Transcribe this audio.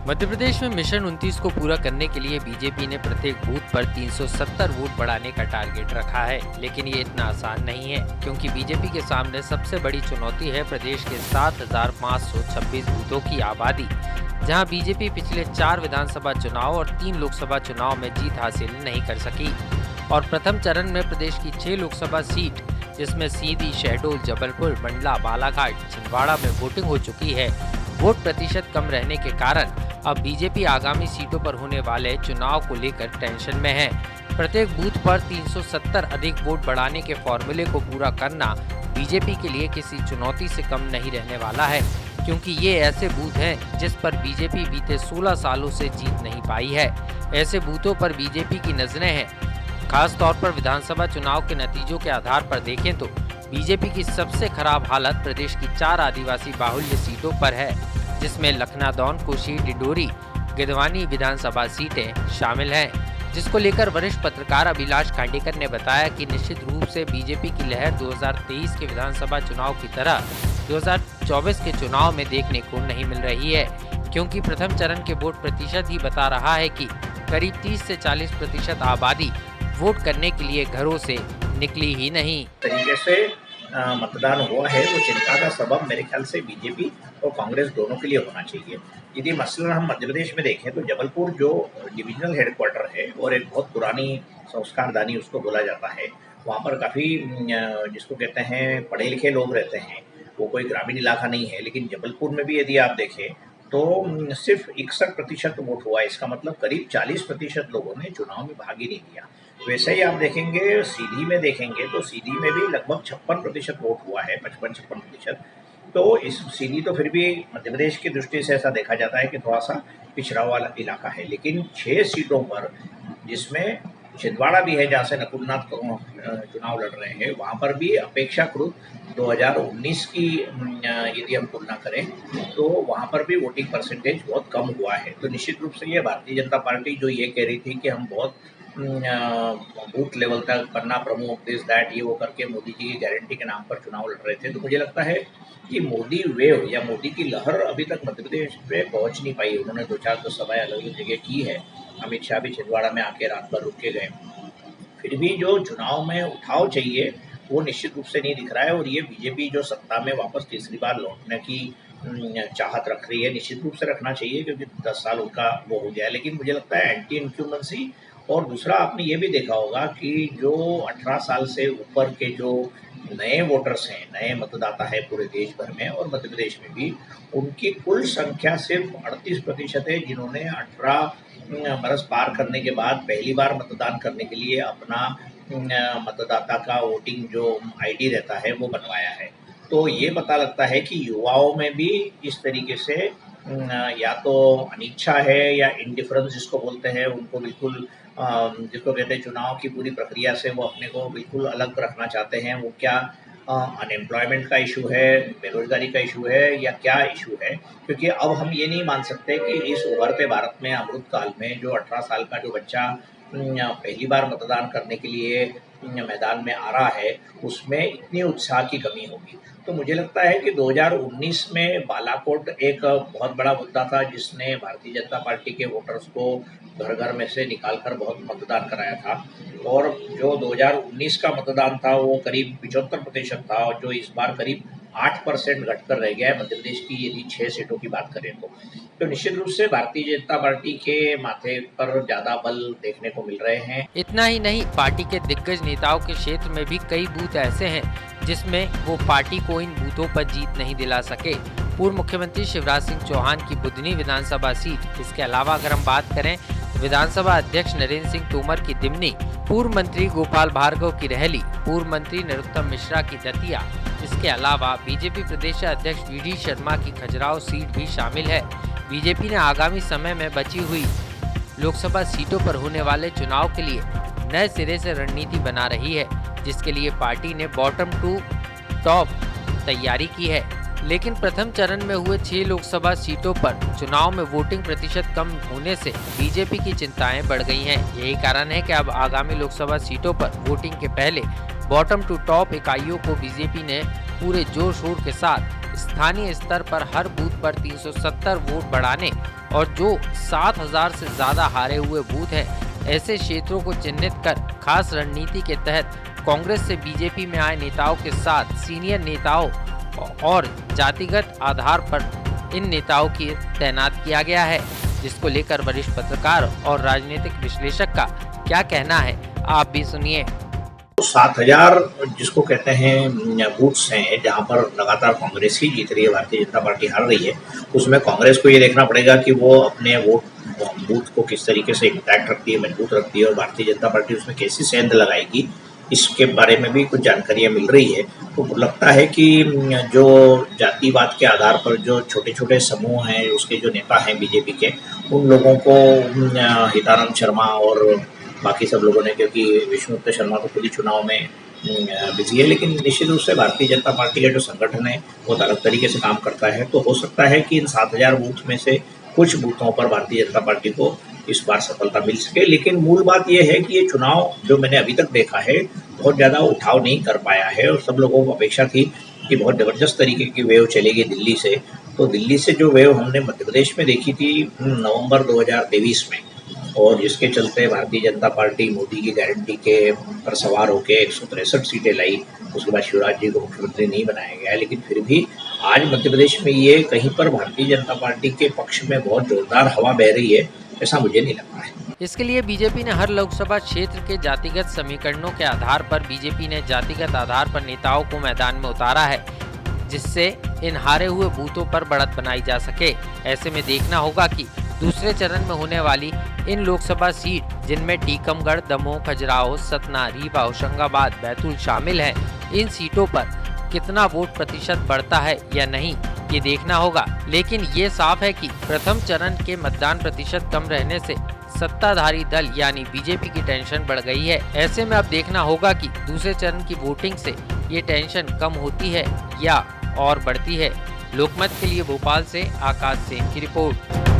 मध्य प्रदेश में मिशन 29 को पूरा करने के लिए बीजेपी ने प्रत्येक बूथ पर 370 वोट बढ़ाने का टारगेट रखा है, लेकिन ये इतना आसान नहीं है क्योंकि बीजेपी के सामने सबसे बड़ी चुनौती है प्रदेश के 7,526 बूथों की आबादी, जहां बीजेपी पिछले 4 विधानसभा चुनाव और 3 लोकसभा चुनाव में जीत हासिल नहीं कर सकी। और प्रथम चरण में प्रदेश की 6 लोकसभा सीट, जिसमें सीधी, शहडोल, जबलपुर, मंडला, बालाघाट, छिंदवाड़ा में वोटिंग हो चुकी है। वोट प्रतिशत कम रहने के कारण अब बीजेपी आगामी सीटों पर होने वाले चुनाव को लेकर टेंशन में है। प्रत्येक बूथ पर 370 अधिक वोट बढ़ाने के फॉर्मूले को पूरा करना बीजेपी के लिए किसी चुनौती से कम नहीं रहने वाला है, क्योंकि ये ऐसे बूथ हैं जिस पर बीजेपी बीते 16 सालों से जीत नहीं पाई है। ऐसे बूथों पर बीजेपी की नजरें हैं। खास तौर पर विधानसभा चुनाव के नतीजों के आधार पर देखें तो बीजेपी की सबसे खराब हालत प्रदेश की 4 आदिवासी बाहुल्य सीटों पर है, जिसमें लखनादौन, कुशी, डिंडोरी, गिधवानी विधानसभा सीटें शामिल हैं, जिसको लेकर वरिष्ठ पत्रकार अभिलाष खांडेकर ने बताया कि निश्चित रूप से बीजेपी की लहर 2023 के विधानसभा चुनाव की तरह 2024 के चुनाव में देखने को नहीं मिल रही है, क्योंकि प्रथम चरण के वोट प्रतिशत ही बता रहा है कि करीब 30 से 40% आबादी वोट करने के लिए घरों से निकली ही नहीं। तरीके से मतदान हुआ है वो चिंता का सबब मेरे ख्याल से बीजेपी और कांग्रेस दोनों के लिए होना चाहिए। यदि मसलन हम मध्य प्रदेश में देखें तो जबलपुर जो डिविजनल हेडक्वार्टर है और एक बहुत पुरानी संस्कारदानी उसको बोला जाता है, वहाँ पर काफ़ी जिसको कहते हैं पढ़े लिखे लोग रहते हैं, वो कोई ग्रामीण इलाका नहीं है। लेकिन जबलपुर में भी यदि आप देखें तो सिर्फ 61% वोट हुआ है। इसका मतलब करीब 40% लोगों ने चुनाव में भाग ही नहीं लिया। वैसे ही आप देखेंगे सीधी में देखेंगे तो सीधी में भी लगभग 56% वोट हुआ है, 55-56%। तो इस सीधी तो फिर भी मध्य प्रदेश की दृष्टि से ऐसा देखा जाता है कि थोड़ा सा पिछड़ा हुआ इलाका है। लेकिन 6 सीटों पर, जिसमें छिंदवाड़ा भी है जहाँ से नकुलनाथ चुनाव लड़ रहे हैं, वहाँ पर भी अपेक्षाकृत 2019 की यदि हम तुलना करें तो वहाँ पर भी वोटिंग परसेंटेज बहुत कम हुआ है। तो निश्चित रूप से ये भारतीय जनता पार्टी जो ये कह रही थी कि हम बहुत बूथ लेवल तक पन्ना प्रमुख दिस दैट ये वो करके मोदी जी की गारंटी के नाम पर चुनाव लड़ रहे थे, तो मुझे लगता है कि मोदी वेव या मोदी की लहर अभी तक मध्य प्रदेश पे पहुंच नहीं पाई। उन्होंने 2-4 तो सभाएं अलग अलग जगह की है। अमित शाह भी छिंदवाड़ा में आके रात भर रुक के गए। फिर भी जो चुनाव में उठाव चाहिए वो निश्चित रूप से नहीं दिख रहा है। और ये बीजेपी जो सत्ता में वापस तीसरी बार लौटने की चाहत रख रही है, निश्चित रूप से रखना चाहिए क्योंकि 10 साल उनका वो हो गया है। लेकिन मुझे लगता है एंटी इनक्यूमेंसी, और दूसरा आपने ये भी देखा होगा कि जो 18 साल से ऊपर के जो नए वोटर्स हैं, नए मतदाता है पूरे देश भर में और मध्य प्रदेश में भी, उनकी कुल संख्या सिर्फ 38% है जिन्होंने 18 बरस पार करने के बाद पहली बार मतदान करने के लिए अपना मतदाता का वोटिंग जो आईडी रहता है वो बनवाया है। तो ये पता लगता है कि युवाओं में भी इस तरीके से या तो अनिच्छा है या इंडिफरेंस जिसको बोलते हैं, उनको बिल्कुल जिसको कहते हैं चुनाव की पूरी प्रक्रिया से वो अपने को बिल्कुल अलग रखना चाहते हैं। वो क्या अनएम्प्लॉयमेंट का इशू है, बेरोजगारी का इशू है या क्या इशू है, क्योंकि अब हम ये नहीं मान सकते कि इस उभरते भारत में अमृत काल में जो 18 साल का जो बच्चा पहली बार मतदान करने के लिए मैदान में आ रहा है उसमें इतनी उत्साह की कमी होगी। तो मुझे लगता है कि 2019 में बालाकोट एक बहुत बड़ा मुद्दा था जिसने भारतीय जनता पार्टी के वोटर्स को घर घर में से निकालकर बहुत मतदान कराया था। और जो 2019 का मतदान था वो करीब 75% था और जो इस बार करीब 8% घटकर रह गया है मध्य प्रदेश की यदि 6 सीटों की बात करें तो निश्चित रूप से भारतीय जनता पार्टी के माथे पर ज्यादा बल देखने को मिल रहे हैं। इतना ही नहीं, पार्टी के दिग्गज नेताओं के क्षेत्र में भी कई बूथ ऐसे हैं जिसमें वो पार्टी को इन बूथों पर जीत नहीं दिला सके। पूर्व मुख्यमंत्री शिवराज सिंह चौहान की बुधनी विधानसभा सीट, इसके अलावा अगर हम बात करें विधानसभा अध्यक्ष नरेंद्र सिंह तोमर की दिमनी, पूर्व मंत्री गोपाल भार्गव की रहली, पूर्व मंत्री नरोत्तम मिश्रा की दतिया, इसके अलावा बीजेपी प्रदेश अध्यक्ष वी.डी. शर्मा की खजुराहो सीट भी शामिल है। बीजेपी ने आगामी समय में बची हुई लोकसभा सीटों पर होने वाले चुनाव के लिए नए सिरे से रणनीति बना रही है, जिसके लिए पार्टी ने बॉटम टू टॉप तैयारी की है। लेकिन प्रथम चरण में हुए 6 लोकसभा सीटों पर चुनाव में वोटिंग प्रतिशत कम होने से बीजेपी की चिंताएं बढ़ गई हैं। यही कारण है कि अब आगामी लोकसभा सीटों पर वोटिंग के पहले बॉटम टू टॉप इकाइयों को बीजेपी ने पूरे जोर शोर के साथ स्थानीय स्तर पर हर बूथ पर 370 वोट बढ़ाने और जो 7000 से ज्यादा हारे हुए बूथ हैं, ऐसे क्षेत्रों को चिन्हित कर खास रणनीति के तहत कांग्रेस से बीजेपी में आए नेताओं के साथ सीनियर नेताओं और जातिगत आधार पर इन नेताओं की तैनात किया गया है, जिसको लेकर वरिष्ठ पत्रकार और राजनीतिक विश्लेषक का क्या कहना है, आप भी सुनिए। 7000 जिसको कहते हैं बूथ्स हैं जहां पर लगातार कांग्रेस ही जीत रही है, भारतीय जनता पार्टी हार रही है, उसमें कांग्रेस को ये देखना पड़ेगा कि वो अपने बूथ को किस तरीके से इंटैक्ट रखती है, मजबूत रखती है और भारतीय जनता पार्टी उसमें कैसी सेंध लगाएगी, इसके बारे में भी कुछ जानकारियां मिल रही है। तो लगता है कि जो जातिवाद के आधार पर जो छोटे छोटे समूह हैं, उसके जो नेता हैं बीजेपी के, उन लोगों को हितानंद शर्मा और बाकी सब लोगों ने, क्योंकि विष्णुदत्त शर्मा तो खुद ही चुनाव में बिजी है, लेकिन निश्चित रूप से भारतीय जनता पार्टी का जो संगठन है वो अलग तरीके से काम करता है। तो हो सकता है कि इन 7000 बूथ में से कुछ बूथों पर भारतीय जनता पार्टी को इस बार सफलता मिल सके। लेकिन मूल बात यह है कि ये चुनाव जो मैंने अभी तक देखा है बहुत ज़्यादा उठाव नहीं कर पाया है और सब लोगों को अपेक्षा थी कि बहुत ज़बरदस्त तरीके की वेव चलेगी दिल्ली से। तो दिल्ली से जो वेव हमने मध्य प्रदेश में देखी थी नवंबर 2023 में, और जिसके चलते भारतीय जनता पार्टी मोदी की गारंटी के पर सवार होकर 163 सीटें लाई, उसके बाद शिवराज जी को मुख्यमंत्री नहीं बनाया गया, लेकिन फिर भी आज मध्य प्रदेश में ये कहीं पर भारतीय जनता पार्टी के पक्ष में बहुत जोरदार हवा बह रही है, ऐसा मुझे नहीं लगता है। इसके लिए बीजेपी ने हर लोकसभा क्षेत्र के जातिगत समीकरणों के आधार पर बीजेपी ने जातिगत आधार पर नेताओं को मैदान में उतारा है, जिससे इन हारे हुए बूथों पर बढ़त बनाई जा सके। ऐसे में देखना होगा कि दूसरे चरण में होने वाली इन लोकसभा सीट, जिनमें टीकमगढ़, दमोह, खजुराहो, सतना, रीवा, होशंगाबाद, बैतूल शामिल है, इन सीटों पर कितना वोट प्रतिशत बढ़ता है या नहीं, ये देखना होगा। लेकिन ये साफ है कि प्रथम चरण के मतदान प्रतिशत कम रहने से सत्ताधारी दल यानी बीजेपी की टेंशन बढ़ गई है। ऐसे में अब देखना होगा कि दूसरे चरण की वोटिंग से ये टेंशन कम होती है या और बढ़ती है। लोकमत के लिए भोपाल से आकाश सेन की रिपोर्ट।